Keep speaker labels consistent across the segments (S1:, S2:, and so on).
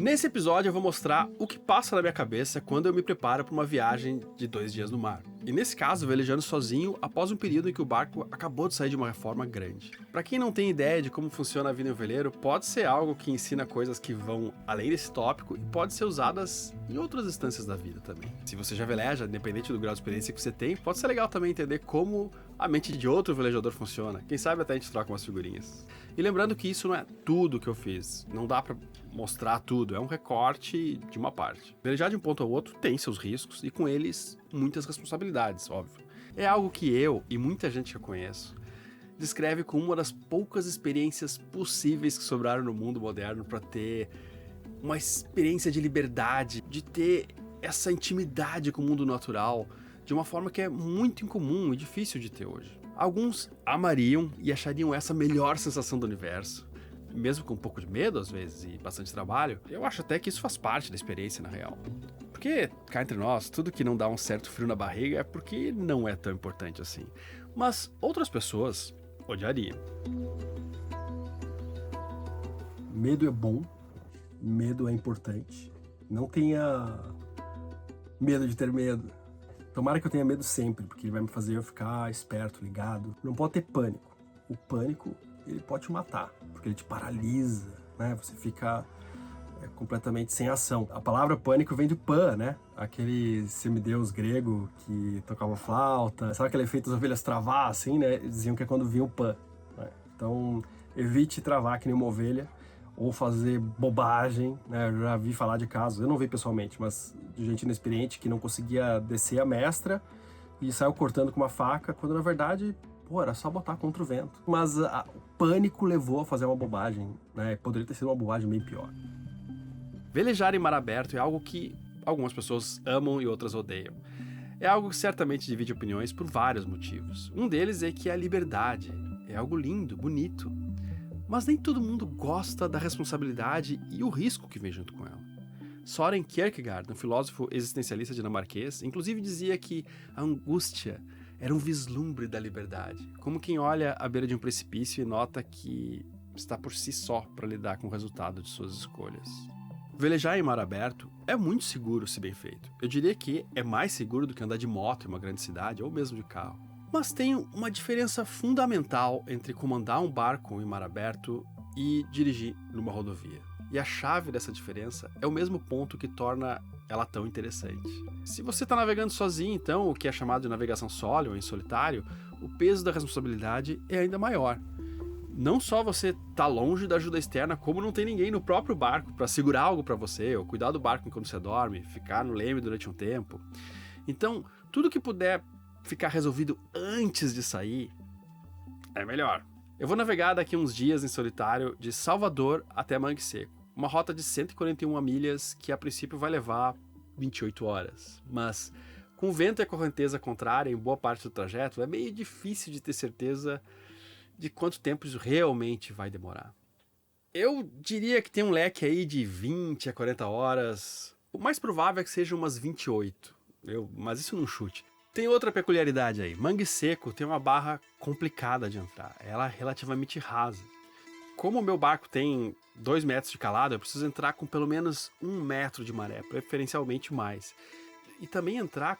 S1: Nesse episódio eu vou mostrar o que passa na minha cabeça quando eu me preparo para uma viagem de 2 dias no mar. E nesse caso, velejando sozinho após um período em que o barco acabou de sair de uma reforma grande. Para quem não tem ideia de como funciona a vida em um veleiro, pode ser algo que ensina coisas que vão além desse tópico e pode ser usadas em outras instâncias da vida também. Se você já veleja, independente do grau de experiência que você tem, pode ser legal também entender como a mente de outro velejador funciona. Quem sabe até a gente troca umas figurinhas. E lembrando que isso não é tudo que eu fiz, não dá pra mostrar tudo, é um recorte de uma parte. Velejar de um ponto ao outro tem seus riscos e com eles muitas responsabilidades, óbvio. É algo que eu e muita gente que eu conheço descreve como uma das poucas experiências possíveis que sobraram no mundo moderno para ter uma experiência de liberdade, de ter essa intimidade com o mundo natural, de uma forma que é muito incomum e difícil de ter hoje. Alguns amariam e achariam essa a melhor sensação do universo, mesmo com um pouco de medo às vezes e bastante trabalho. Eu acho até que isso faz parte da experiência na real. Porque, cá entre nós, tudo que não dá um certo frio na barriga é porque não é tão importante assim. Mas outras pessoas odiariam.
S2: Medo é bom, medo é importante. Não tenha medo de ter medo. Tomara que eu tenha medo sempre, porque ele vai me fazer eu ficar esperto, ligado. Não pode ter pânico. O pânico, ele pode te matar, porque ele te paralisa, né? Você fica completamente sem ação. A palavra pânico vem de Pan, né? Aquele semideus grego que tocava flauta. Sabe aquele efeito das ovelhas travar, assim, né? Eles diziam que é quando vinha o Pan, né? Então, evite travar que nem uma ovelha, ou fazer bobagem, né? Eu já vi falar de casos, eu não vi pessoalmente, mas de gente inexperiente que não conseguia descer a mestra e saiu cortando com uma faca, quando na verdade, era só botar contra o vento. Mas o pânico levou a fazer uma bobagem, né? Poderia ter sido uma bobagem bem pior.
S1: Velejar em mar aberto é algo que algumas pessoas amam e outras odeiam. É algo que certamente divide opiniões por vários motivos. Um deles é que a liberdade é algo lindo, bonito. Mas nem todo mundo gosta da responsabilidade e o risco que vem junto com ela. Søren Kierkegaard, um filósofo existencialista dinamarquês, inclusive dizia que a angústia era um vislumbre da liberdade, como quem olha à beira de um precipício e nota que está por si só para lidar com o resultado de suas escolhas. Velejar em mar aberto é muito seguro se bem feito. Eu diria que é mais seguro do que andar de moto em uma grande cidade ou mesmo de carro. Mas tem uma diferença fundamental entre comandar um barco em mar aberto e dirigir numa rodovia. E a chave dessa diferença é o mesmo ponto que torna ela tão interessante. Se você está navegando sozinho, então, o que é chamado de navegação solo ou em solitário, o peso da responsabilidade é ainda maior. Não só você tá longe da ajuda externa, como não tem ninguém no próprio barco para segurar algo para você, ou cuidar do barco enquanto você dorme, ficar no leme durante um tempo. Então, tudo que puder ficar resolvido antes de sair é melhor. Eu vou navegar daqui uns dias em solitário de Salvador até Mangue Seco, uma rota de 141 milhas que a princípio vai levar 28 horas, mas com o vento e a correnteza contrária em boa parte do trajeto é meio difícil de ter certeza de quanto tempo isso realmente vai demorar. Eu diria que tem um leque aí de 20 a 40 horas, o mais provável é que seja umas 28, mas isso num chute. Tem outra peculiaridade aí. Mangue Seco tem uma barra complicada de entrar. Ela é relativamente rasa. Como o meu barco tem 2 metros de calado, eu preciso entrar com pelo menos 1 metro de maré, preferencialmente mais. E também entrar,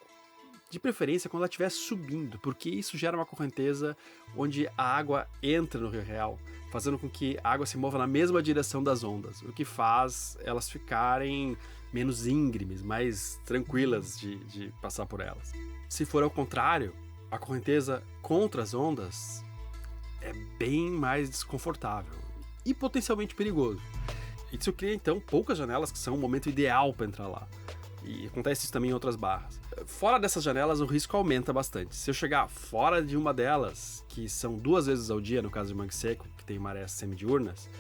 S1: de preferência, quando ela estiver subindo, porque isso gera uma correnteza onde a água entra no rio real, fazendo com que a água se mova na mesma direção das ondas, o que faz elas ficarem menos íngremes, mais tranquilas de passar por elas. Se for ao contrário, a correnteza contra as ondas é bem mais desconfortável e potencialmente perigoso. Isso cria então poucas janelas que são o momento ideal para entrar lá. E acontece isso também em outras barras. Fora dessas janelas, o risco aumenta bastante. Se eu chegar fora de uma delas, que são 2 vezes ao dia, no caso de Mangue Seco, que tem marés semidiurnas,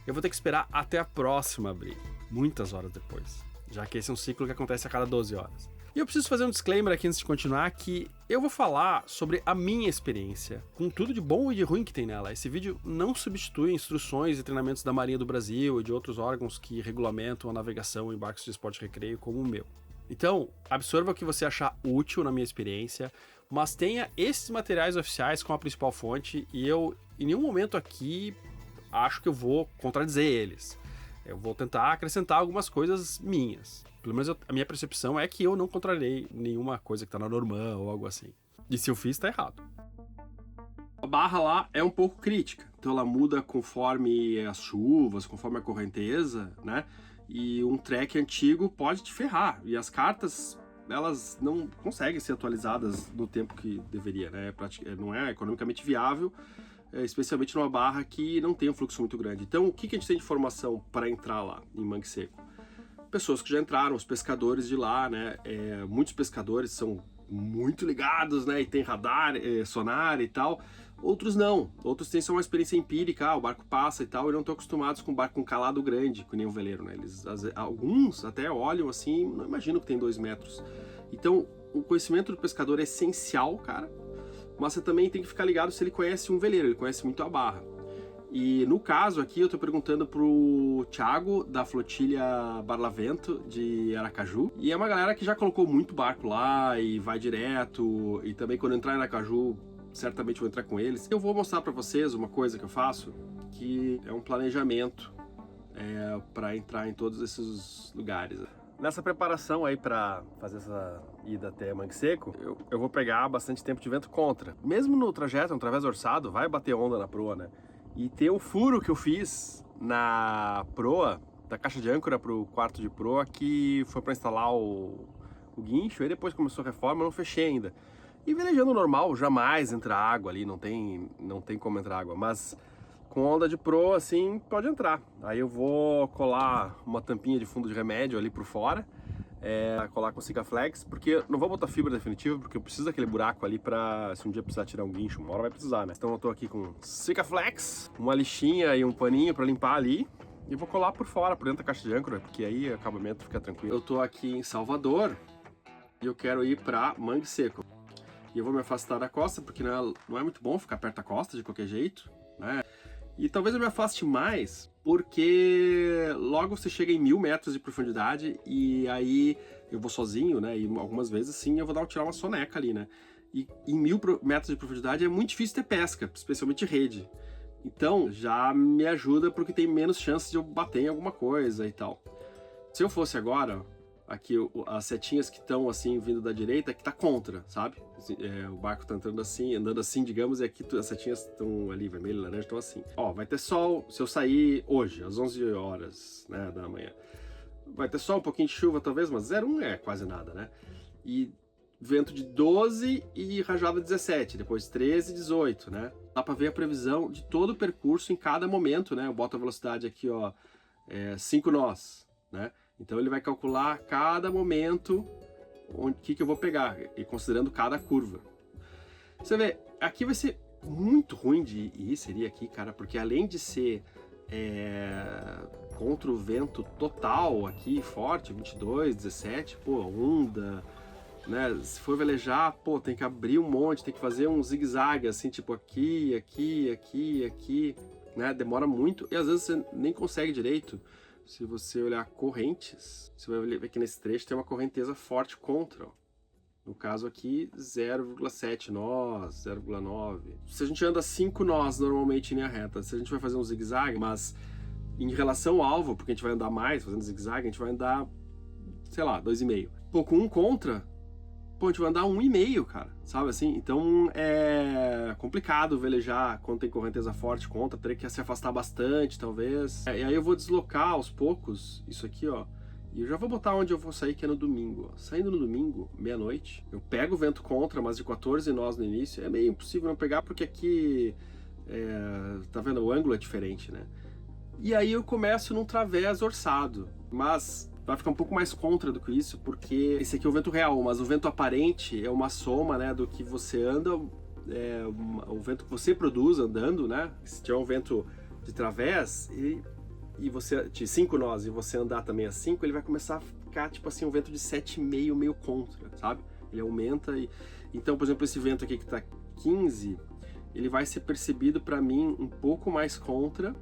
S1: eu vou ter que esperar até a próxima abrir, muitas horas depois, já que esse é um ciclo que acontece a cada 12 horas. E eu preciso fazer um disclaimer aqui antes de continuar, que eu vou falar sobre a minha experiência, com tudo de bom e de ruim que tem nela. Esse vídeo não substitui instruções e treinamentos da Marinha do Brasil e de outros órgãos que regulamentam a navegação em barcos de esporte e recreio como o meu. Então, absorva o que você achar útil na minha experiência, mas tenha esses materiais oficiais como a principal fonte e eu, em nenhum momento aqui, acho que eu vou contradizer eles. Eu vou tentar acrescentar algumas coisas minhas. Pelo menos a minha percepção é que eu não controlei nenhuma coisa que tá na norma ou algo assim. E se eu fiz, tá errado. A barra lá é um pouco crítica, então ela muda conforme as chuvas, conforme a correnteza, né? E um track antigo pode te ferrar. E as cartas, elas não conseguem ser atualizadas no tempo que deveria, né? Não é economicamente viável, especialmente numa barra que não tem um fluxo muito grande. Então, o que a gente tem de informação para entrar lá em Mangue Seco? Pessoas que já entraram, os pescadores de lá, né? Muitos pescadores são muito ligados, né? E tem radar, sonar e tal. Outros não. Outros têm só uma experiência empírica, o barco passa e tal, e não estão acostumados com um barco com calado grande, que nem um veleiro, né? Alguns até olham assim, não imaginam que tem 2 metros. Então, o conhecimento do pescador é essencial, cara, mas você também tem que ficar ligado se ele conhece um veleiro, ele conhece muito a barra. E no caso aqui, eu tô perguntando pro Thiago, da flotilha Barlavento, de Aracaju. E é uma galera que já colocou muito barco lá e vai direto. E também quando entrar em Aracaju, certamente vou entrar com eles. Eu vou mostrar para vocês uma coisa que eu faço, que é um planejamento para entrar em todos esses lugares. Nessa preparação aí para fazer essa ida até Mangue Seco, eu vou pegar bastante tempo de vento contra. Mesmo no trajeto, um través orçado, vai bater onda na proa, né? E tem um furo que eu fiz na proa, da caixa de âncora pro quarto de proa, que foi para instalar o guincho, aí depois começou a reforma, eu não fechei ainda. E velejando normal, jamais entra água ali, não tem como entrar água, mas com onda de proa, assim, pode entrar. Aí eu vou colar uma tampinha de fundo de remédio ali por fora, colar com Sikaflex, porque não vou botar fibra definitiva, porque eu preciso daquele buraco ali pra, se um dia precisar tirar um guincho, uma hora vai precisar, né? Então eu tô aqui com Sikaflex, uma lixinha e um paninho pra limpar ali, e vou colar por fora, por dentro da caixa de âncora, porque aí o acabamento fica tranquilo. Eu tô aqui em Salvador e eu quero ir pra Mangue Seco. E eu vou me afastar da costa, porque não é muito bom ficar perto da costa de qualquer jeito, né? E talvez eu me afaste mais, porque logo você chega em 1000 metros de profundidade e aí eu vou sozinho, né? E algumas vezes sim eu vou tirar uma soneca ali, né? E em 1000 metros de profundidade é muito difícil ter pesca, especialmente rede. Então já me ajuda porque tem menos chance de eu bater em alguma coisa e tal. Se eu fosse agora, aqui as setinhas que estão assim vindo da direita, que tá contra, sabe? O barco tá andando assim, digamos, e aqui as setinhas estão ali, vermelho e laranja, estão assim. Ó, vai ter sol se eu sair hoje, às 11 horas, né, da manhã. Vai ter sol, um pouquinho de chuva talvez, mas 0,1 é quase nada, né? E vento de 12 e rajada 17, depois 13 e 18, né? Dá pra ver a previsão de todo o percurso em cada momento, né? Eu boto a velocidade aqui, ó, 5 nós, né? Então ele vai calcular cada momento o que eu vou pegar, e considerando cada curva. Você vê, aqui vai ser muito ruim de ir, seria aqui, cara, porque além de ser contra o vento total aqui, forte, 22, 17, pô, onda, né? Se for velejar, pô, tem que abrir um monte, tem que fazer um zigue-zague, assim, tipo aqui, aqui, aqui, aqui, né? Demora muito e às vezes você nem consegue direito. Se você olhar correntes, você vai ver que nesse trecho tem uma correnteza forte contra. Ó. No caso aqui, 0,7 nós, 0,9. Se a gente anda 5 nós normalmente em linha reta, se a gente vai fazer um zigue-zague, mas em relação ao alvo, porque a gente vai andar mais fazendo zigue-zague, a gente vai andar, sei lá, 2,5. Pô, com um contra, pô, a gente vai andar 1,5, cara, sabe assim? Então é complicado velejar quando tem correnteza forte contra, teria que se afastar bastante, talvez. E aí eu vou deslocar aos poucos isso aqui, ó. E eu já vou botar onde eu vou sair, que é no domingo. Ó. Saindo no domingo, meia-noite, eu pego o vento contra, mas de 14 nós no início. É meio impossível não pegar, porque aqui, tá vendo, o ângulo é diferente, né? E aí eu começo num través orçado, mas vai ficar um pouco mais contra do que isso, porque esse aqui é o vento real, mas o vento aparente é uma soma, né, do que você anda, o vento que você produz andando, né? Se tiver um vento de través e você de 5 nós e você andar também a 5, ele vai começar a ficar tipo assim um vento de 7,5 meio contra, sabe? Ele aumenta e então, por exemplo, esse vento aqui que tá 15, ele vai ser percebido para mim um pouco mais contra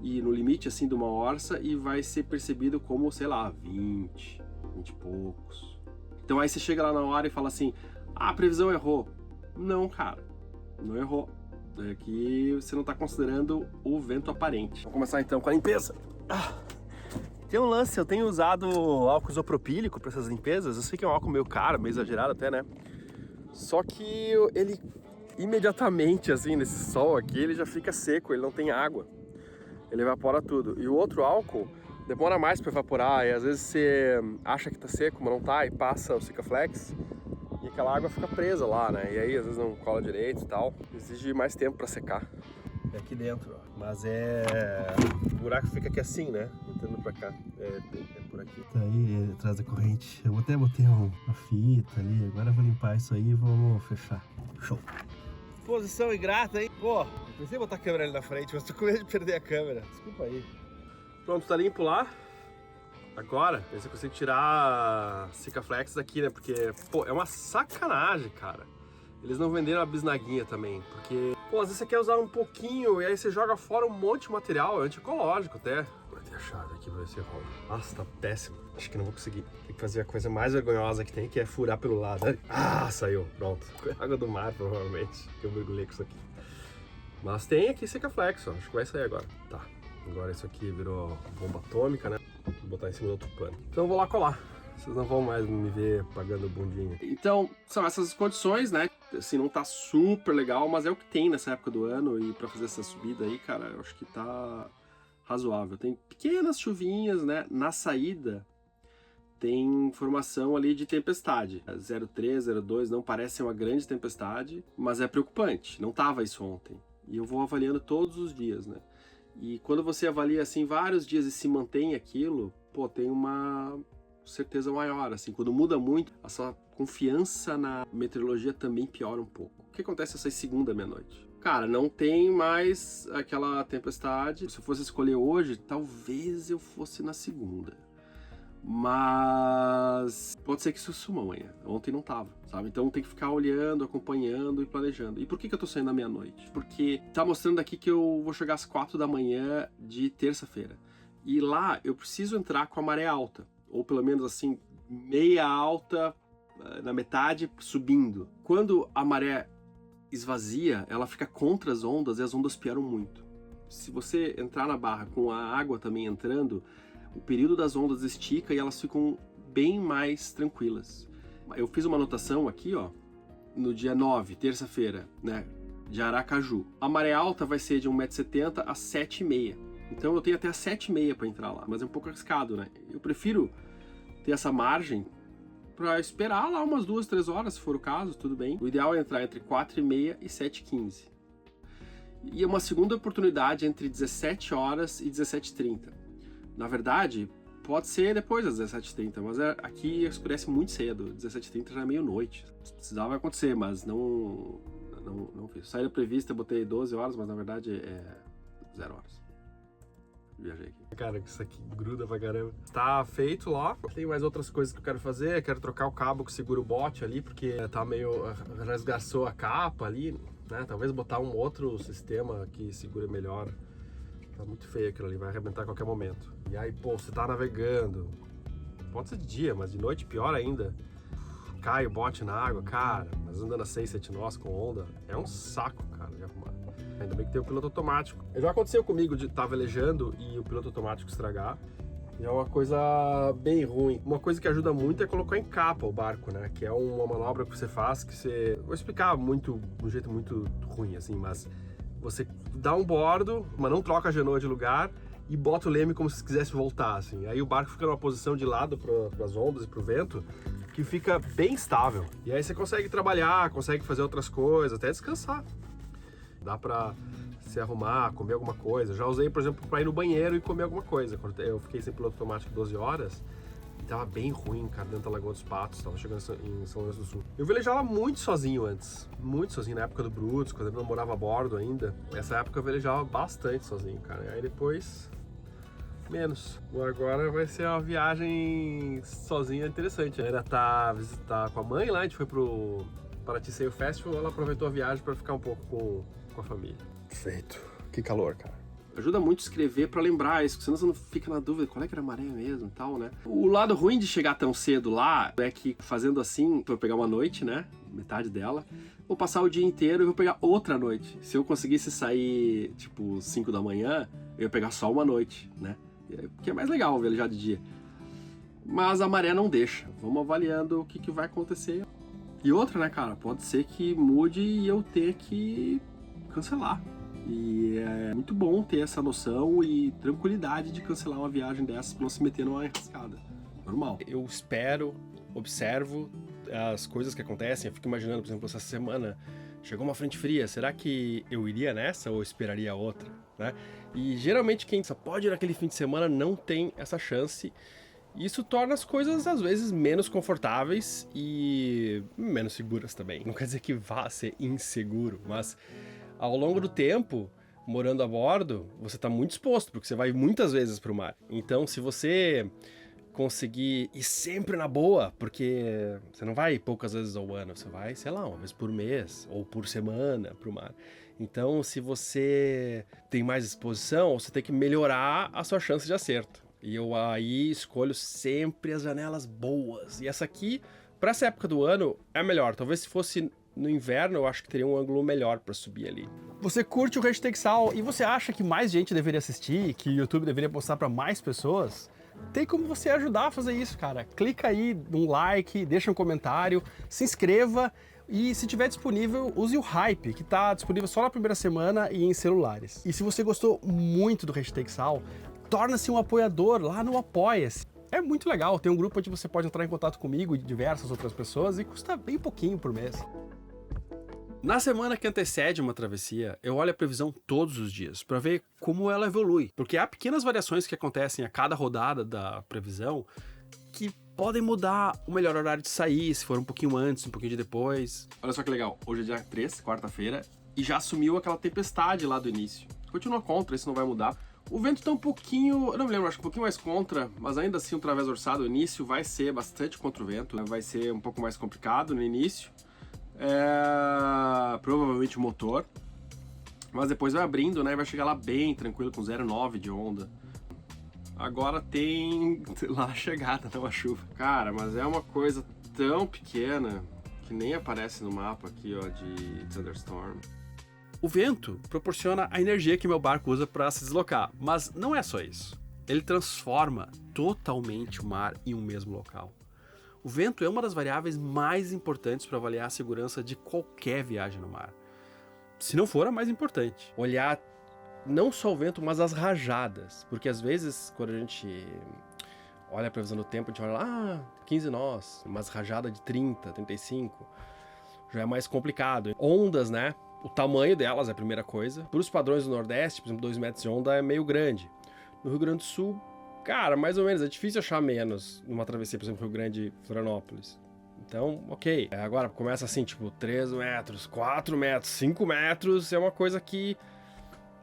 S1: e no limite assim de uma orça e vai ser percebido como, sei lá, 20 e poucos. Então aí você chega lá na hora e fala assim, a previsão errou. Não, cara, não errou. É que você não está considerando o vento aparente. Vamos começar então com a limpeza.
S2: Tem um lance, eu tenho usado álcool isopropílico para essas limpezas. Eu sei que é um álcool meio caro, meio exagerado até, né? Só que ele imediatamente, assim, nesse sol aqui, ele já fica seco, ele não tem água. Ele evapora tudo. E o outro álcool demora mais para evaporar, e às vezes você acha que tá seco, mas não tá, e passa o Sikaflex, e aquela água fica presa lá, né? E aí às vezes não cola direito e tal. Exige mais tempo para secar. É aqui dentro, ó. Mas o buraco fica aqui assim, né? Entrando pra cá. É por aqui. Tá aí atrás da corrente. Eu até botei uma fita ali. Agora eu vou limpar isso aí e vamos fechar. Show. Posição ingrata, hein? Pô, pensei em botar a câmera ali na frente, mas tô com medo de perder a câmera. Desculpa aí. Pronto, tá limpo lá. Agora, eu consigo tirar a Sikaflex daqui, né? Porque, pô, é uma sacanagem, cara. Eles não venderam a bisnaguinha também, porque, pô, às vezes você quer usar um pouquinho e aí você joga fora um monte de material, é anti-ecológico até. Vou ter a chave aqui pra ver se rola. Nossa, tá péssimo. Acho que não vou conseguir. Tem que fazer a coisa mais vergonhosa que tem, que é furar pelo lado. Ah, saiu. Pronto. Água do mar, provavelmente, que eu mergulhei com isso aqui. Mas tem aqui Sikaflex, ó. Acho que vai sair agora. Tá. Agora isso aqui virou bomba atômica, né? Vou botar em cima do outro pano. Então eu vou lá colar. Vocês não vão mais me ver pagando bundinha. Então, são essas condições, né? Assim, não tá super legal, mas é o que tem nessa época do ano. E pra fazer essa subida aí, cara, eu acho que tá razoável. Tem pequenas chuvinhas, né? Na saída tem formação ali de tempestade. 03, 02 não parece uma grande tempestade, mas é preocupante. Não tava isso ontem. E eu vou avaliando todos os dias, né? E quando você avalia assim vários dias e se mantém aquilo, pô, tem uma certeza maior, assim, quando muda muito, a sua confiança na meteorologia também piora um pouco. O que acontece essa segunda meia-noite? Cara, não tem mais aquela tempestade. Se eu fosse escolher hoje, talvez eu fosse na segunda. Mas pode ser que isso suma amanhã. Ontem não tava, sabe? Então tem que ficar olhando, acompanhando e planejando. E por que eu tô saindo à meia-noite? Porque tá mostrando aqui que eu vou chegar às 4 da manhã de terça-feira. E lá eu preciso entrar com a maré alta. Ou pelo menos assim, meia alta, na metade, subindo. Quando a maré esvazia, ela fica contra as ondas e as ondas pioram muito. Se você entrar na barra com a água também entrando, o período das ondas estica e elas ficam bem mais tranquilas. Eu fiz uma anotação aqui, ó, no dia 9, terça-feira, né, de Aracaju. A maré alta vai ser de 1,70 m a 7,5 m. Então eu tenho até 7,5 para entrar lá, mas é um pouco arriscado, né? Eu prefiro ter essa margem para esperar lá umas 2, 3 horas, se for o caso, tudo bem. O ideal é entrar entre 4,5 e 7,15. E uma segunda oportunidade entre 17 horas e 17h30. Na verdade, pode ser depois das 17h30, mas aqui escurece muito cedo. 17h30 já é meia-noite. Se precisar vai acontecer, mas não fiz. Saída prevista, eu botei 12 horas, mas na verdade é 0 horas. Viajei aqui. Cara, isso aqui gruda pra caramba. Tá feito lá. Tem mais outras coisas que eu quero fazer. Eu quero trocar o cabo que segura o bote ali, porque tá meio... já esgarçou a capa ali, né? Talvez botar um outro sistema que segure melhor. Tá muito feio aquilo ali, vai arrebentar a qualquer momento. E aí, pô, você tá navegando. Pode ser de dia, mas de noite pior ainda. Cai o bote na água, cara. Mas andando a 6, 7 nós com onda, é um saco, cara, de arrumar. Ainda bem que tem o piloto automático. Já aconteceu comigo de estar velejando e o piloto automático estragar. E é uma coisa bem ruim. Uma coisa que ajuda muito é colocar em capa o barco, né? Que é uma manobra que você faz que você... Vou explicar de um jeito muito ruim, assim, mas... Você dá um bordo, mas não troca a genoa de lugar e bota o leme como se quisesse voltar, assim. Aí o barco fica numa posição de lado para as ondas e para o vento que fica bem estável. E aí você consegue trabalhar, consegue fazer outras coisas, até descansar. Dá para se arrumar, comer alguma coisa. Já usei, por exemplo, para ir no banheiro e comer alguma coisa. Quando eu fiquei sem piloto automático 12 horas... Tava bem ruim, cara, dentro da Lagoa dos Patos, tava chegando em São Lourenço do Sul. Eu velejava muito sozinho antes, muito sozinho, na época do Brutus, quando eu não morava a bordo ainda. Nessa época eu velejava bastante sozinho, cara, e aí depois, menos. Agora vai ser uma viagem sozinha interessante. Ainda tá visitar com a mãe lá, a gente foi pro Paraty Sail Festival, ela aproveitou a viagem para ficar um pouco com a família. Perfeito, que calor, cara. Ajuda muito escrever pra lembrar isso, senão você não fica na dúvida qual é que era a maré mesmo e tal, né? O lado ruim de chegar tão cedo lá é que fazendo assim, vou pegar uma noite, né? Metade dela. Vou passar o dia inteiro e vou pegar outra noite. Se eu conseguisse sair, tipo, 5 da manhã, eu ia pegar só uma noite, né? que é mais legal velejar de dia. Mas a maré não deixa. Vamos avaliando o que vai acontecer. E outra, né, cara? Pode ser que mude e eu ter que cancelar. E é muito bom ter essa noção e tranquilidade de cancelar uma viagem dessas pra não se meter numa enrascada. Normal.
S3: Eu espero, observo as coisas que acontecem. Eu fico imaginando, por exemplo, essa semana chegou uma frente fria. Será que eu iria nessa ou esperaria outra, né? E geralmente quem só pode ir naquele fim de semana não tem essa chance. Isso torna as coisas, às vezes, menos confortáveis e menos seguras também. Não quer dizer que vá ser inseguro, mas ao longo do tempo, morando a bordo, você está muito exposto, porque você vai muitas vezes para o mar. Então, se você conseguir ir sempre na boa, porque você não vai poucas vezes ao ano, você vai, sei lá, uma vez por mês ou por semana para o mar. Então, se você tem mais exposição, você tem que melhorar a sua chance de acerto. E eu aí escolho sempre as janelas boas. E essa aqui, para essa época do ano, é a melhor. Talvez se fosse no inverno, eu acho que teria um ângulo melhor para subir ali.
S1: Você curte o Hashtag Sal e você acha que mais gente deveria assistir, que o YouTube deveria postar para mais pessoas? Tem como você ajudar a fazer isso, cara. Clica aí num like, deixa um comentário, se inscreva e, se tiver disponível, use o Hype, que está disponível só na primeira semana e em celulares. E se você gostou muito do Hashtag Sal, torna-se um apoiador lá no Apoia-se. É muito legal, tem um grupo onde você pode entrar em contato comigo e diversas outras pessoas e custa bem pouquinho por mês. Na semana que antecede uma travessia, eu olho a previsão todos os dias para ver como ela evolui, porque há pequenas variações que acontecem a cada rodada da previsão que podem mudar o melhor horário de sair, se for um pouquinho antes, um pouquinho de depois. Olha só que legal, hoje é dia 3, quarta-feira, e já sumiu aquela tempestade lá do início. Continua contra, isso não vai mudar. O vento tá um pouquinho, eu não me lembro, acho que um pouquinho mais contra, mas ainda assim um través orçado, o início vai ser bastante contra o vento, vai ser um pouco mais complicado no início, provavelmente o motor, mas depois vai abrindo, né, e vai chegar lá bem tranquilo com 0,9 de onda. Agora tem lá a chegada, não a chuva. Cara, mas é uma coisa tão pequena que nem aparece no mapa aqui, ó, de Thunderstorm. O vento proporciona a energia que meu barco usa para se deslocar, mas não é só isso. Ele transforma totalmente o mar em um mesmo local. O vento é uma das variáveis mais importantes para avaliar a segurança de qualquer viagem no mar. Se não for a mais importante.
S3: Olhar não só o vento, mas as rajadas. Porque às vezes, quando a gente olha a previsão do tempo, a gente olha lá, 15 nós, umas rajadas de 30, 35, já é mais complicado. Ondas, né? O tamanho delas é a primeira coisa. Para os padrões do Nordeste, por exemplo, 2 metros de onda é meio grande. No Rio Grande do Sul, cara, mais ou menos, é difícil achar menos numa travessia, por exemplo, Rio Grande e Florianópolis. Então, ok. Agora começa assim, tipo, 3 metros, 4 metros, 5 metros, é uma coisa que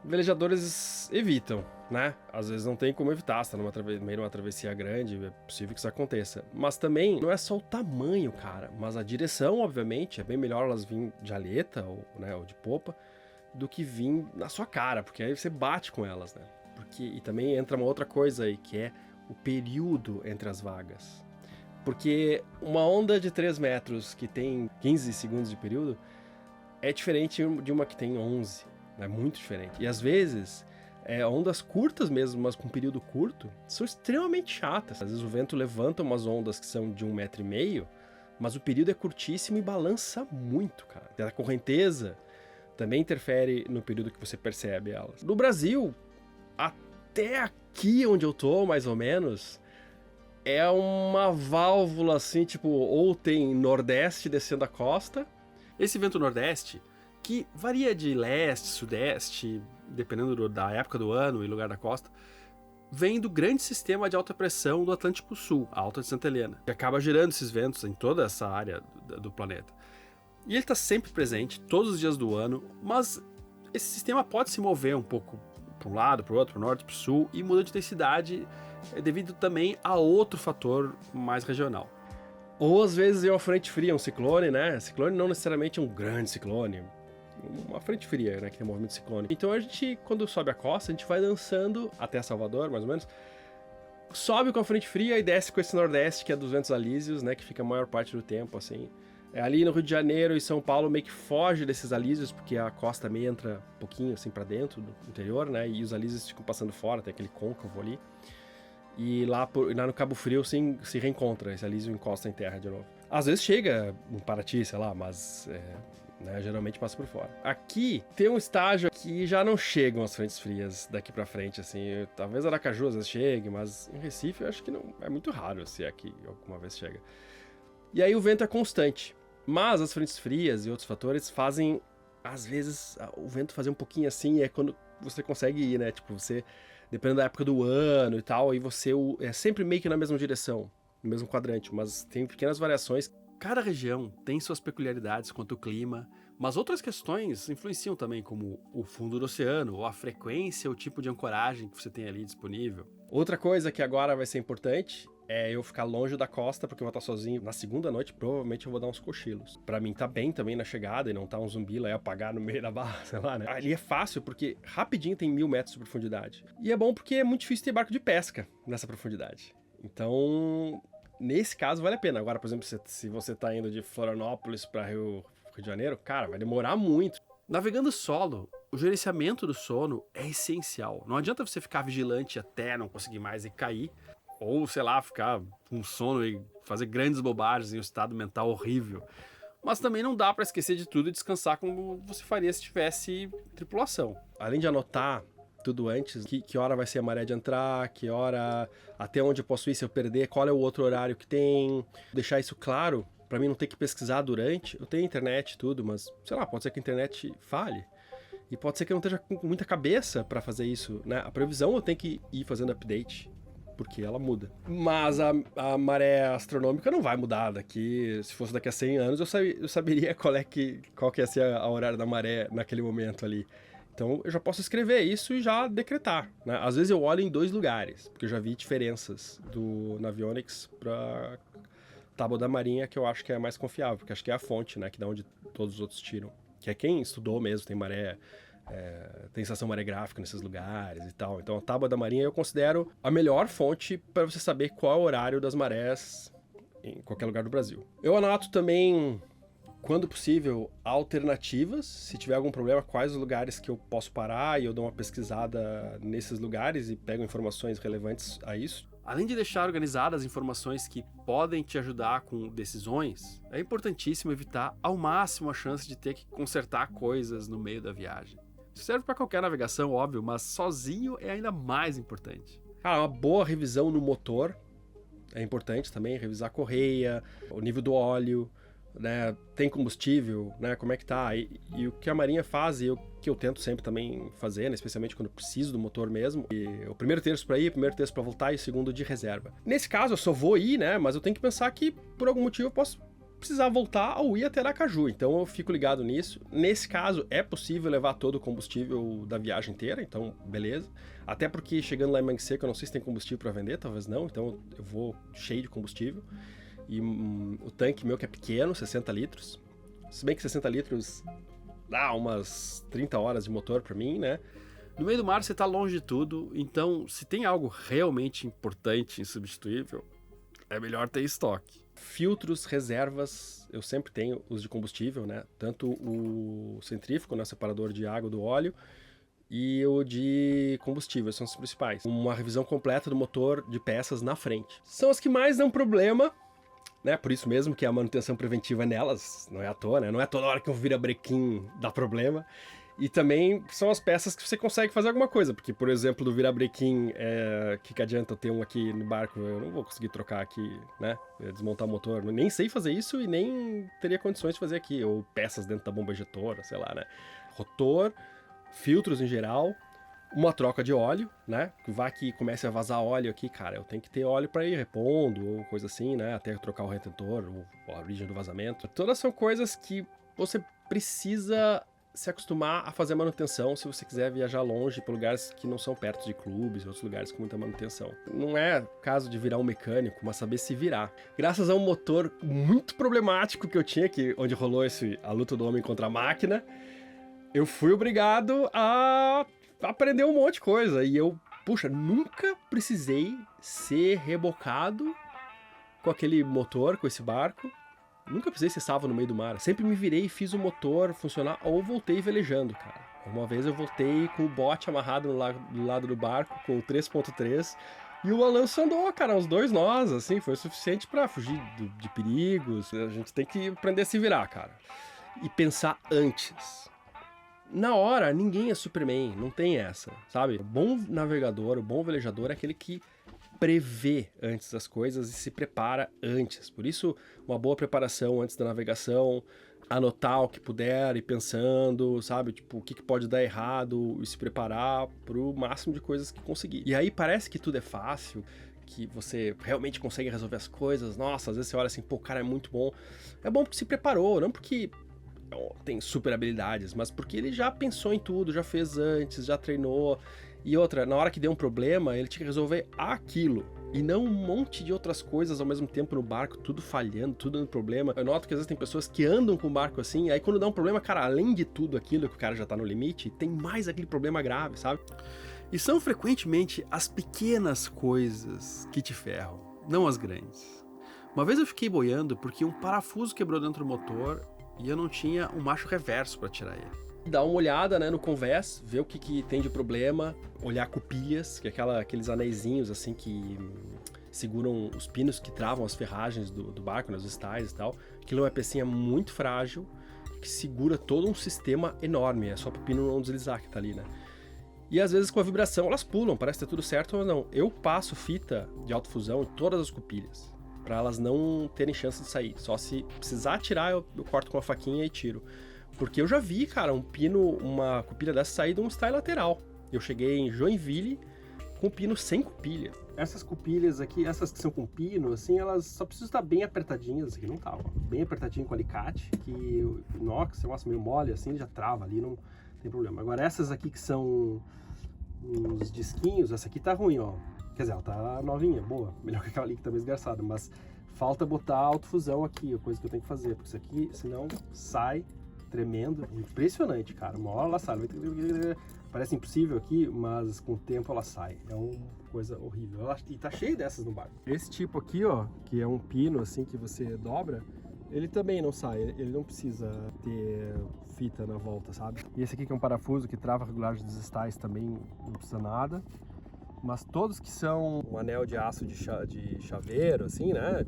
S3: velejadores evitam, né? Às vezes não tem como evitar, você tá meio numa travessia grande, é possível que isso aconteça. Mas também não é só o tamanho, cara, mas a direção, obviamente, é bem melhor elas virem de aleta ou de popa do que vir na sua cara, porque aí você bate com elas, né? E também entra uma outra coisa aí, que é o período entre as vagas. Porque uma onda de 3 metros que tem 15 segundos de período é diferente de uma que tem 11. É muito diferente. E às vezes, ondas curtas mesmo, mas com período curto, são extremamente chatas. Às vezes o vento levanta umas ondas que são de 1,5 metro, mas o período é curtíssimo e balança muito, cara. A correnteza também interfere no período que você percebe elas. No Brasil, até aqui onde eu tô, mais ou menos, é uma válvula assim, tipo, ou tem nordeste descendo a costa.
S1: Esse vento nordeste, que varia de leste, sudeste, dependendo da época do ano e lugar da costa, vem do grande sistema de alta pressão do Atlântico Sul, a Alta de Santa Helena, que acaba gerando esses ventos em toda essa área do planeta. E ele está sempre presente, todos os dias do ano, mas esse sistema pode se mover um pouco para um lado, para o outro, para o norte, para o sul, e muda de intensidade devido também a outro fator mais regional.
S3: Ou às vezes é uma frente fria, um ciclone, né? Ciclone não necessariamente é um grande ciclone, uma frente fria, né, que tem movimento ciclônico. Então a gente, quando sobe a costa, a gente vai dançando até Salvador, mais ou menos, sobe com a frente fria e desce com esse nordeste, que é dos ventos alísios, né, que fica a maior parte do tempo, assim. Ali no Rio de Janeiro e São Paulo meio que foge desses alísios, porque a costa meio entra um pouquinho assim para dentro do interior, né, e os alísios ficam passando fora, tem aquele côncavo ali. e lá no Cabo Frio se reencontra, esse Alysium encosta em terra de novo. Às vezes chega em Paraty, sei lá, mas né, geralmente passa por fora. Aqui tem um estágio que já não chegam as frentes frias daqui pra frente, assim. Talvez Aracaju às vezes chegue, mas em Recife eu acho que não é muito raro se aqui alguma vez chega. E aí o vento é constante, mas as frentes frias e outros fatores fazem, às vezes, o vento fazer um pouquinho assim, é quando você consegue ir, né? Tipo, você, dependendo da época do ano e tal, aí você é sempre meio que na mesma direção, no mesmo quadrante, mas tem pequenas variações.
S1: Cada região tem suas peculiaridades quanto ao clima, mas outras questões influenciam também, como o fundo do oceano, ou a frequência, o tipo de ancoragem que você tem ali disponível.
S3: Outra coisa que agora vai ser importante é eu ficar longe da costa, porque eu vou estar sozinho. Na segunda noite, provavelmente eu vou dar uns cochilos. Pra mim tá bem também na chegada e não tá um zumbi lá e apagar no meio da barra, sei lá, né? Ali é fácil, porque rapidinho tem 1000 metros de profundidade. E é bom porque é muito difícil ter barco de pesca nessa profundidade. Então, nesse caso, vale a pena. Agora, por exemplo, se você tá indo de Florianópolis pra Rio de Janeiro, cara, vai demorar muito.
S1: Navegando solo, o gerenciamento do sono é essencial. Não adianta você ficar vigilante até não conseguir mais e cair, ou, sei lá, ficar com sono e fazer grandes bobagens em um estado mental horrível. Mas também não dá pra esquecer de tudo e descansar como você faria se tivesse tripulação.
S3: Além de anotar tudo antes, que hora vai ser a maré de entrar, que hora, até onde eu posso ir se eu perder, qual é o outro horário que tem, deixar isso claro, pra mim não ter que pesquisar durante. Eu tenho internet e tudo, mas, sei lá, pode ser que a internet falhe. E pode ser que eu não esteja com muita cabeça pra fazer isso, né? A previsão eu tenho que ir fazendo update, porque ela muda. Mas a maré astronômica não vai mudar daqui. Se fosse daqui a 100 anos, eu saberia qual que ia ser a horário da maré naquele momento ali. Então eu já posso escrever isso e já decretar, né? Às vezes eu olho em 2 lugares, porque eu já vi diferenças do Navionics para Tábua da Marinha, que eu acho que é mais confiável, porque acho que é a fonte, né, que é onde todos os outros tiram. Que é quem estudou mesmo, tem maré, tem estação maregráfica nesses lugares e tal. Então a Tábua da Marinha eu considero a melhor fonte para você saber qual é o horário das marés em qualquer lugar do Brasil. Eu anoto também, quando possível, alternativas. Se tiver algum problema, quais os lugares que eu posso parar, e eu dou uma pesquisada nesses lugares e pego informações relevantes a isso.
S1: Além de deixar organizadas informações que podem te ajudar com decisões, é importantíssimo evitar ao máximo a chance de ter que consertar coisas no meio da viagem. Isso serve para qualquer navegação, óbvio, mas sozinho é ainda mais importante.
S3: Cara, uma boa revisão no motor é importante também, revisar a correia, o nível do óleo, né, tem combustível, né, como é que tá, e o que a Marinha faz, e o que eu tento sempre também fazer, né, especialmente quando eu preciso do motor mesmo, e o primeiro terço para ir, o primeiro terço para voltar e o segundo de reserva. Nesse caso eu só vou ir, né, mas eu tenho que pensar que por algum motivo eu posso precisar voltar ou ir até Aracaju, então eu fico ligado nisso. Nesse caso é possível levar todo o combustível da viagem inteira, então beleza, até porque chegando lá em Mangue Seco eu não sei se tem combustível para vender, talvez não, então eu vou cheio de combustível. E o tanque meu que é pequeno, 60 litros. Se bem que 60 litros dá umas 30 horas de motor pra mim, né?
S1: No meio do mar você tá longe de tudo, então se tem algo realmente importante, insubstituível, é melhor ter estoque.
S3: Filtros, reservas, eu sempre tenho os de combustível, né? Tanto o centrífugo, né? Separador de água do óleo, e o de combustível, são os principais. Uma revisão completa do motor de peças na frente. São as que mais dão problema, né? Por isso mesmo que a manutenção preventiva é nelas, não é à toa, né? Não é toda hora que um virabrequim dá problema. E também são as peças que você consegue fazer alguma coisa, porque, por exemplo, do virabrequim, que adianta eu ter um aqui no barco, eu não vou conseguir trocar aqui, né? Desmontar o motor, nem sei fazer isso e nem teria condições de fazer aqui, ou peças dentro da bomba ejetora, sei lá, né? Rotor, filtros em geral, uma troca de óleo, né? Vai que comece a vazar óleo aqui, cara, eu tenho que ter óleo para ir repondo, ou coisa assim, né? Até trocar o retentor, ou a origem do vazamento. Todas são coisas que você precisa se acostumar a fazer manutenção se você quiser viajar longe para lugares que não são perto de clubes, outros lugares com muita manutenção. Não é caso de virar um mecânico, mas saber se virar. Graças a um motor muito problemático que eu tinha, onde rolou a luta do homem contra a máquina, eu fui obrigado a aprender um monte de coisa. E eu, puxa, nunca precisei ser rebocado com aquele motor, com esse barco. Nunca precisei ser salvo no meio do mar. Sempre me virei e fiz o motor funcionar, ou voltei velejando, cara. Uma vez eu voltei com o bote amarrado do lado do barco, com o 3.3, E o balanço andou, cara, uns 2 nós, assim, foi o suficiente pra fugir de perigos. A gente tem que aprender a se virar, cara. E pensar antes. Na hora, ninguém é Superman, não tem essa, sabe? O bom navegador, o bom velejador é aquele que prevê antes as coisas e se prepara antes. Por isso, uma boa preparação antes da navegação, anotar o que puder e pensando, sabe? Tipo, o que pode dar errado e se preparar pro máximo de coisas que conseguir. E aí parece que tudo é fácil, que você realmente consegue resolver as coisas. Nossa, às vezes você olha assim, pô, o cara é muito bom. É bom porque se preparou, não porque tem super habilidades, mas porque ele já pensou em tudo, já fez antes, já treinou. E outra, na hora que deu um problema, ele tinha que resolver aquilo. E não um monte de outras coisas ao mesmo tempo no barco, tudo falhando, tudo dando problema. Eu noto que às vezes tem pessoas que andam com o barco assim, aí quando dá um problema, cara, além de tudo aquilo que o cara já tá no limite, tem mais aquele problema grave, sabe?
S1: E são frequentemente as pequenas coisas que te ferram, não as grandes. Uma vez eu fiquei boiando porque um parafuso quebrou dentro do motor e eu não tinha um macho reverso para tirar ele.
S3: Dá uma olhada, né, no convés, ver o que tem de problema, olhar cupilhas, que é aqueles anéisinhos assim que seguram os pinos que travam as ferragens do barco, né, os estais e tal. Aquilo é uma pecinha muito frágil que segura todo um sistema enorme, é só pro pino não deslizar que tá ali, né. E às vezes com a vibração elas pulam, parece ter tudo certo, mas não. Eu passo fita de alta fusão em todas as cupilhas, para elas não terem chance de sair. Só se precisar tirar, eu corto com a faquinha e tiro. Porque eu já vi, cara, uma cupilha dessa sair de um style lateral. Eu cheguei em Joinville com o pino sem cupilha.
S2: Essas cupilhas aqui, essas que são com pino, assim, elas só precisam estar bem apertadinhas. Aqui não tá, ó. Bem apertadinho com alicate, que o inox, eu acho meio mole, assim, já trava ali, não tem problema. Agora essas aqui que são uns disquinhos, essa aqui tá ruim, ó. Quer dizer, ela tá novinha, boa. Melhor que aquela ali que tá meio esgarçada, mas falta botar autofusão aqui, a coisa que eu tenho que fazer. Porque isso aqui, senão, sai tremendo. Impressionante, cara. Uma hora ela sai. Parece impossível aqui, mas com o tempo ela sai. É uma coisa horrível. E tá cheio dessas no barco. Esse tipo aqui, ó, que é um pino assim que você dobra, ele também não sai. Ele não precisa ter fita na volta, sabe? E esse aqui que é um parafuso que trava a regulagem dos estais também não precisa nada. Mas todos que são um anel de aço de chaveiro, assim, né?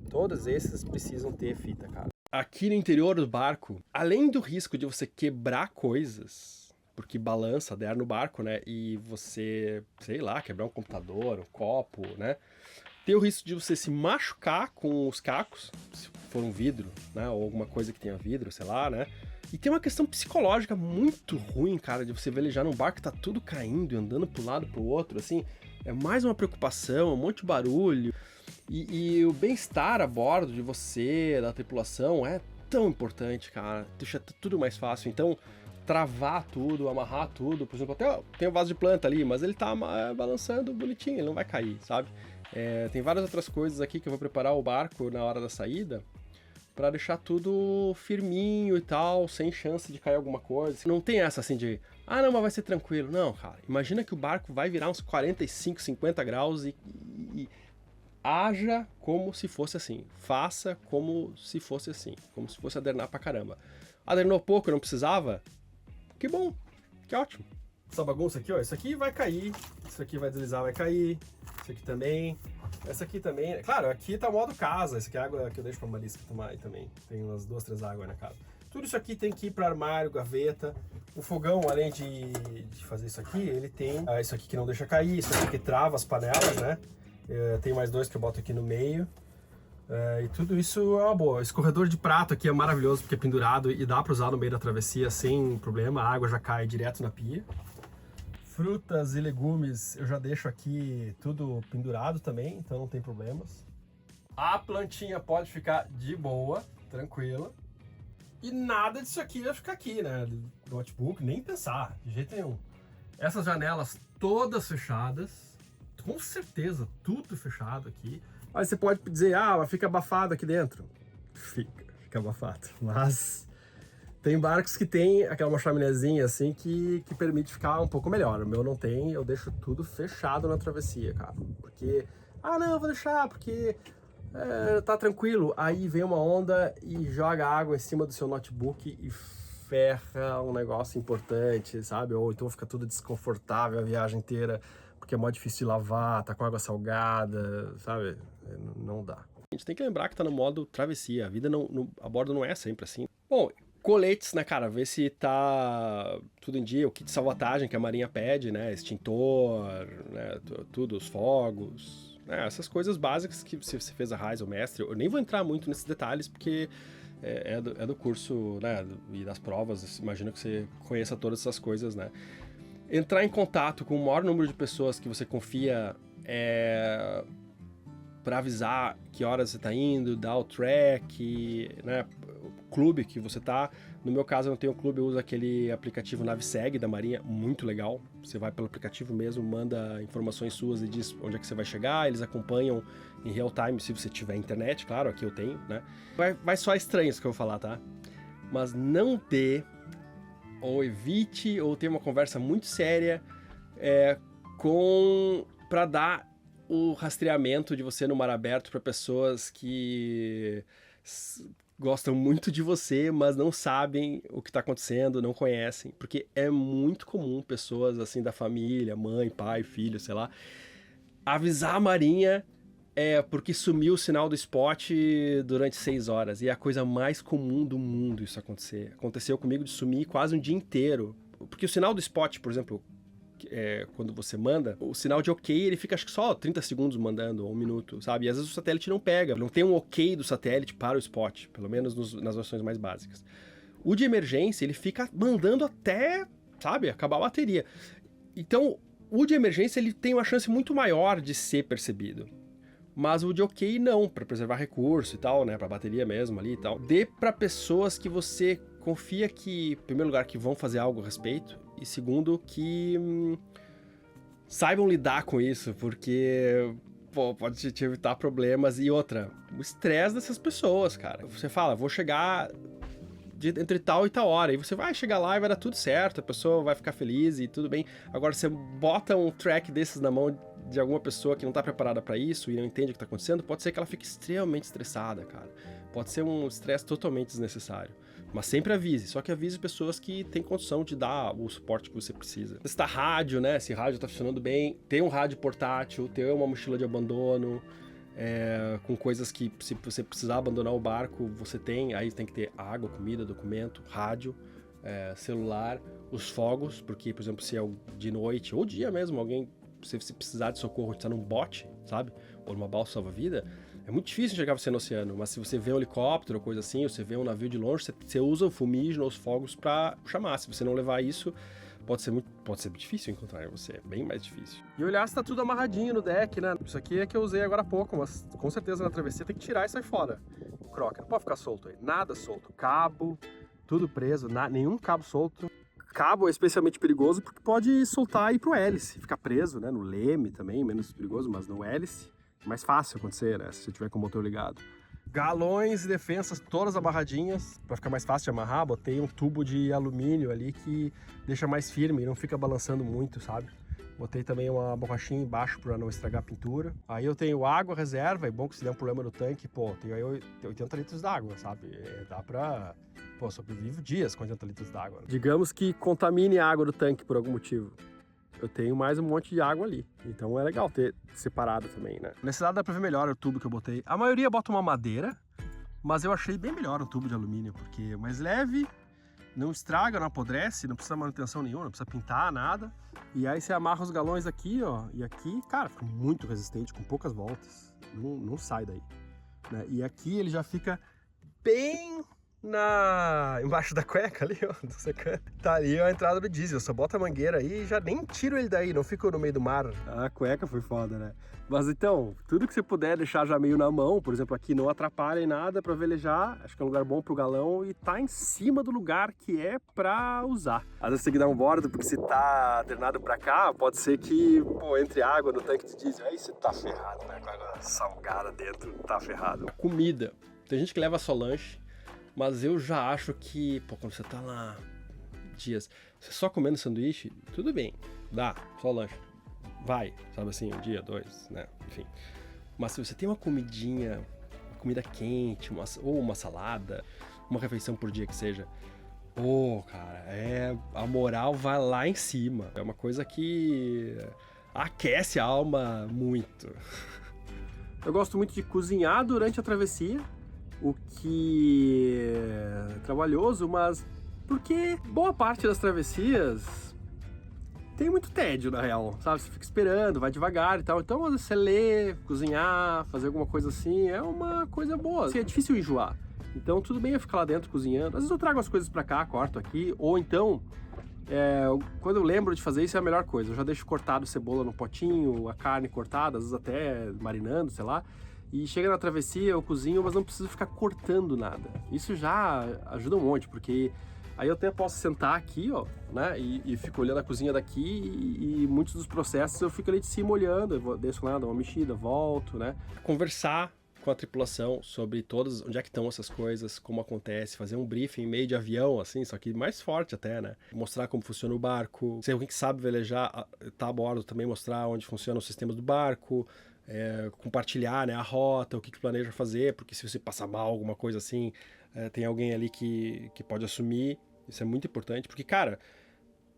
S2: Todos esses precisam ter fita, cara.
S3: Aqui no interior do barco, além do risco de você quebrar coisas, porque balança, der no barco, né? E você, sei lá, quebrar um computador, um copo, né? Tem o risco de você se machucar com os cacos, se for um vidro, né? Ou alguma coisa que tenha vidro, sei lá, né? E tem uma questão psicológica muito ruim, cara, de você velejar num barco que tá tudo caindo e andando pro lado pro outro, assim. É mais uma preocupação, um monte de barulho. E o bem-estar a bordo de você, da tripulação, é tão importante, cara. Deixa tudo mais fácil. Então, travar tudo, amarrar tudo. Por exemplo, até tem o vaso de planta ali, mas ele tá balançando bonitinho, ele não vai cair, sabe? Tem várias outras coisas aqui que eu vou preparar o barco na hora da saída para deixar tudo firminho e tal, sem chance de cair alguma coisa. Não tem essa assim de, ah não, mas vai ser tranquilo. Não, cara, imagina que o barco vai virar uns 45, 50 graus e haja como se fosse assim. Faça como se fosse assim. Como se fosse adernar pra caramba. Adernou pouco, não precisava? Que bom, que ótimo.
S2: Essa bagunça aqui, ó, isso aqui vai cair, isso aqui vai deslizar, vai cair, isso aqui também, essa aqui também. Claro, aqui tá o modo casa, essa aqui é a água que eu deixo pra Marisa tomar aí também. Tem umas 2, 3 águas na casa. Tudo isso aqui tem que ir para armário, gaveta. O fogão, além de fazer isso aqui, ele tem isso aqui que não deixa cair, isso aqui que trava as panelas, né? Tem mais 2 que eu boto aqui no meio. E tudo isso é uma boa. Esse corredor de prato aqui é maravilhoso porque é pendurado e dá para usar no meio da travessia sem problema. A água já cai direto na pia. Frutas e legumes eu já deixo aqui tudo pendurado também, então não tem problemas. A plantinha pode ficar de boa, tranquila. E nada disso aqui vai ficar aqui, né? Do notebook, nem pensar, de jeito nenhum. Essas janelas todas fechadas. Com certeza, tudo fechado aqui. Aí você pode dizer, mas fica abafado aqui dentro. Fica abafado. Mas tem barcos que tem aquela chaminézinha assim que permite ficar um pouco melhor. O meu não tem, eu deixo tudo fechado na travessia, cara. Porque, não, eu vou deixar, porque tá tranquilo. Aí vem uma onda e joga água em cima do seu notebook e ferra um negócio importante, sabe? Ou então fica tudo desconfortável a viagem inteira. porque é mó difícil de lavar, tá com água salgada, sabe? Não dá.
S3: A gente tem que lembrar que tá no modo travessia. A vida a bordo não é sempre assim. Bom, coletes, né, cara? Ver se tá tudo em dia. O kit de salvatagem que a Marinha pede, né? Extintor, né? Tudo, os fogos. Né? Essas coisas básicas que se você fez a RAIS ou mestre. Eu nem vou entrar muito nesses detalhes, porque é do curso, né? E das provas. Imagino que você conheça todas essas coisas, né? Entrar em contato com o maior número de pessoas que você confia para avisar que horas você tá indo, dar o track, né, o clube que você tá. No meu caso, eu não tenho clube, eu uso aquele aplicativo Naviseg da Marinha, muito legal. Você vai pelo aplicativo mesmo, manda informações suas e diz onde é que você vai chegar, eles acompanham em real time, se você tiver internet, claro, aqui eu tenho, né. Vai soar estranho isso que eu vou falar, tá? Mas não dê, ou evite, ou tenha uma conversa muito séria para dar o rastreamento de você no mar aberto para pessoas que gostam muito de você, mas não sabem o que está acontecendo, não conhecem. Porque é muito comum pessoas assim da família, mãe, pai, filho, sei lá, avisar a Marinha porque sumiu o sinal do spot durante 6 horas. E é a coisa mais comum do mundo isso acontecer. Aconteceu comigo de sumir quase um dia inteiro. Porque o sinal do spot, por exemplo, quando você manda, o sinal de ok, ele fica acho que só 30 segundos mandando, ou 1 minuto, sabe? E às vezes o satélite não pega, não tem um ok do satélite para o spot, pelo menos nas versões mais básicas. O de emergência, ele fica mandando até, sabe, acabar a bateria. Então, o de emergência, ele tem uma chance muito maior de ser percebido. Mas o de ok não, para preservar recurso e tal, né, para bateria mesmo ali e tal. Dê para pessoas que você confia que, em primeiro lugar, que vão fazer algo a respeito, e segundo, que saibam lidar com isso, porque pode te evitar problemas. E outra, o estresse dessas pessoas, cara. Você fala, vou chegar entre tal e tal hora, e você vai chegar lá e vai dar tudo certo, a pessoa vai ficar feliz e tudo bem. Agora, você bota um track desses na mão de alguma pessoa que não tá preparada para isso e não entende o que tá acontecendo, pode ser que ela fique extremamente estressada, cara. Pode ser um estresse totalmente desnecessário. Mas sempre avise, só que avise pessoas que têm condição de dar o suporte que você precisa. Testar rádio, né? Se rádio tá funcionando bem, ter um rádio portátil, ter uma mochila de abandono, com coisas que, se você precisar abandonar o barco, você tem. Aí tem que ter água, comida, documento, rádio, celular, os fogos, porque, por exemplo, se é de noite ou dia mesmo, alguém, se você precisar de socorro, está num bote, sabe? Ou numa balsa salva-vida, é muito difícil enxergar você no oceano, mas se você vê um helicóptero ou coisa assim, ou você vê um navio de longe, você usa o fumígeno ou os fogos para chamar. Se você não levar isso, pode ser muito difícil encontrar você, é bem mais difícil. E olhar se tá tudo amarradinho no deck, né? Isso aqui é que eu usei agora há pouco, mas com certeza na travessia tem que tirar e sair fora. O croque, não pode ficar solto aí, nada solto. Cabo, tudo preso, nenhum cabo solto. Cabo é especialmente perigoso porque pode soltar e ir pro hélice, ficar preso, né? No leme também, menos perigoso, mas no hélice. Mais fácil acontecer, né? Se você tiver com o motor ligado. Galões e defensas todas amarradinhas. Para ficar mais fácil de amarrar, botei um tubo de alumínio ali que deixa mais firme e não fica balançando muito, sabe? Botei também uma borrachinha embaixo para não estragar a pintura. Aí eu tenho água reserva, é bom que se der um problema no tanque, tenho aí 80 litros d'água, sabe? Dá pra... sobrevivo dias com 80 litros d'água. Digamos que contamine a água do tanque por algum motivo. Eu tenho mais um monte de água ali. Então é legal ter separado também, né? Nesse lado dá pra ver melhor o tubo que eu botei. A maioria bota uma madeira, mas eu achei bem melhor o tubo de alumínio, porque é mais leve, não estraga, não apodrece, não precisa manutenção nenhuma, não precisa pintar, nada. E aí você amarra os galões aqui, ó, e aqui, cara, fica muito resistente, com poucas voltas. Não sai daí. Né? E aqui ele já fica bem... embaixo da cueca ali, ó, do secante. Tá ali a entrada do diesel, só bota a mangueira aí e já nem tiro ele daí, não fica no meio do mar. A cueca foi foda, né? Mas então, tudo que você puder deixar já meio na mão, por exemplo, aqui não atrapalha em nada pra velejar, acho que é um lugar bom pro galão e tá em cima do lugar que é pra usar. Às vezes você tem que dar um bordo, porque se tá drenado pra cá, pode ser que, entre água no tanque de diesel, aí você tá ferrado, né? Com água salgada dentro, tá ferrado. Comida. Tem gente que leva só lanche. Mas eu já acho que, quando você tá lá dias, você só comendo sanduíche, tudo bem, dá, só lanche. Vai, sabe assim, 1 dia, 2, né, enfim. Mas se você tem uma comidinha, uma comida quente, ou uma salada, uma refeição por dia que seja, cara, a moral vai lá em cima. É uma coisa que aquece a alma muito.
S2: Eu gosto muito de cozinhar durante a travessia, o que é trabalhoso, mas porque boa parte das travessias tem muito tédio, na real, sabe? Você fica esperando, vai devagar e tal. Então, às vezes você lê, cozinhar, fazer alguma coisa assim, é uma coisa boa. Assim, é difícil enjoar. Então, tudo bem eu ficar lá dentro cozinhando. Às vezes eu trago as coisas pra cá, corto aqui, ou então... quando eu lembro de fazer isso é a melhor coisa. Eu já deixo cortado cebola no potinho, a carne cortada, às vezes até marinando, sei lá. E chega na travessia, eu cozinho, mas não preciso ficar cortando nada. Isso já ajuda um monte, porque aí eu até posso sentar aqui, ó, né? E fico olhando a cozinha daqui e muitos dos processos eu fico ali de cima olhando. Eu desço lá, dou uma mexida, volto, né?
S3: Conversar com a tripulação sobre todas, onde é que estão essas coisas, como acontece, fazer um briefing meio de avião, assim, só que mais forte até, né? Mostrar como funciona o barco, se alguém que sabe velejar tá a bordo, também mostrar onde funcionam os sistemas do barco, compartilhar, né, a rota, o que planeja fazer, porque se você passar mal, alguma coisa assim, tem alguém ali que pode assumir, isso é muito importante, porque, cara,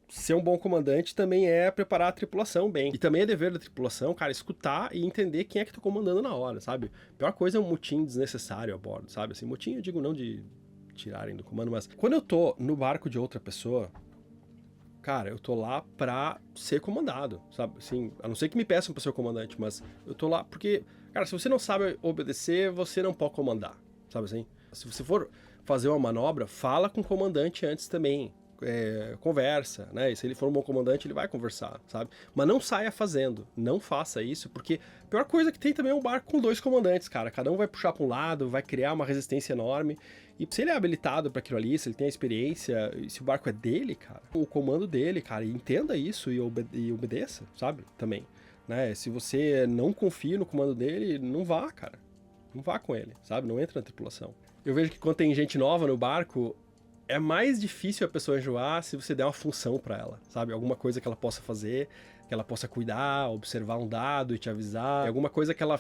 S3: ser um bom comandante também é preparar a tripulação bem. E também é dever da tripulação, cara, escutar e entender quem é que tá comandando na hora, sabe? A pior coisa é um motim desnecessário a bordo, sabe? Assim, motim eu digo não de tirarem do comando, mas quando eu tô no barco de outra pessoa, cara, eu tô lá pra ser comandado, sabe? Assim, a não ser que me peçam pra ser o comandante, mas eu tô lá porque, cara, se você não sabe obedecer, você não pode comandar, sabe assim? Se você for fazer uma manobra, fala com o comandante antes também. Conversa, né? E se ele for um bom comandante, ele vai conversar, sabe? Mas não saia fazendo, não faça isso, porque a pior coisa que tem também é um barco com 2 comandantes, cara. Cada um vai puxar para um lado, vai criar uma resistência enorme. E se ele é habilitado para aquilo ali, se ele tem a experiência, se o barco é dele, cara, o comando dele, cara, e entenda isso e obedeça, sabe? Também, né? Se você não confia no comando dele, não vá, cara. Não vá com ele, sabe? Não entra na tripulação. Eu vejo que quando tem gente nova no barco, é mais difícil a pessoa enjoar se você der uma função pra ela, sabe? Alguma coisa que ela possa fazer, que ela possa cuidar, observar um dado e te avisar. Alguma coisa que ela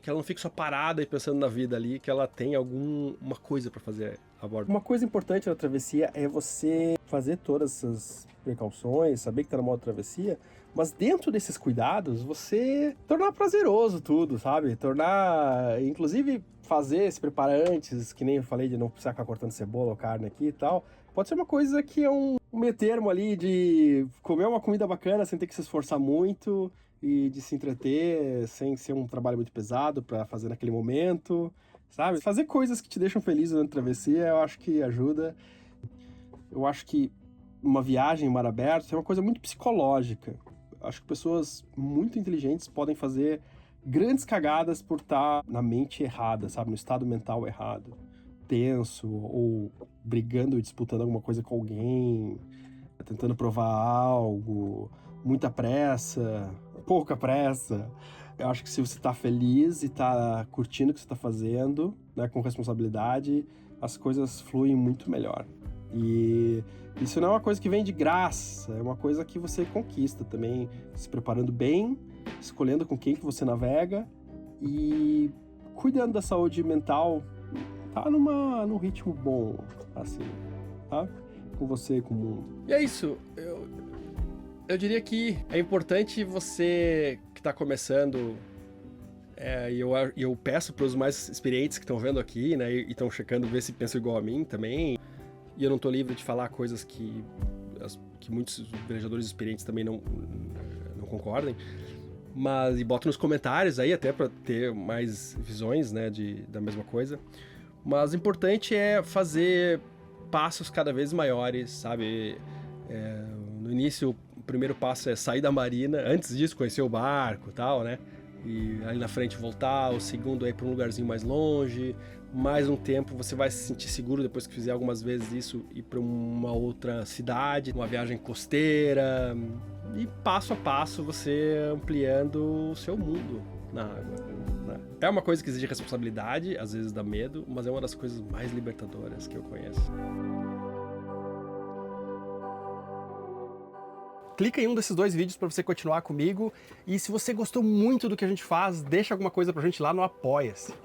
S3: não fique só parada e pensando na vida ali, que ela tenha alguma coisa pra fazer a bordo.
S2: Uma coisa importante na travessia é você fazer todas essas precauções, saber que tá na modo travessia, mas dentro desses cuidados, você tornar prazeroso tudo, sabe? Tornar, inclusive, fazer, se preparar antes, que nem eu falei de não precisar ficar cortando cebola ou carne aqui e tal. Pode ser uma coisa que é um meio termo ali de comer uma comida bacana sem ter que se esforçar muito e de se entreter sem ser um trabalho muito pesado para fazer naquele momento, sabe? Fazer coisas que te deixam feliz durante a travessia, eu acho que ajuda. Eu acho que uma viagem em mar aberto é uma coisa muito psicológica. Acho que pessoas muito inteligentes podem fazer grandes cagadas por estar na mente errada, sabe? No estado mental errado. Tenso, ou brigando e disputando alguma coisa com alguém, tentando provar algo, muita pressa, pouca pressa. Eu acho que se você tá feliz e tá curtindo o que você tá fazendo, né, com responsabilidade, as coisas fluem muito melhor. E isso não é uma coisa que vem de graça, é uma coisa que você conquista também, se preparando bem, escolhendo com quem que você navega e cuidando da saúde mental, tá num ritmo bom, assim, tá? Com você e com o mundo.
S3: E é isso, eu diria que é importante você que tá começando, e eu peço para os mais experientes que estão vendo aqui, né, e estão checando, ver se pensam igual a mim também. E eu não tô livre de falar coisas que muitos velejadores experientes também não concordem. Mas, e boto nos comentários aí, até para ter mais visões, né, da mesma coisa. Mas o importante é fazer passos cada vez maiores, sabe? No início, o primeiro passo é sair da marina. Antes disso, conhecer o barco e tal, né? E ali na frente voltar. O segundo é ir para um lugarzinho mais longe. Mais um tempo você vai se sentir seguro depois que fizer algumas vezes isso, ir para uma outra cidade, uma viagem costeira, e passo a passo você ampliando o seu mundo na água, né? É uma coisa que exige responsabilidade, às vezes dá medo, mas é uma das coisas mais libertadoras que eu conheço. Clica em um desses 2 vídeos para você continuar comigo, e se você gostou muito do que a gente faz, deixa alguma coisa pra gente lá no Apoia-se.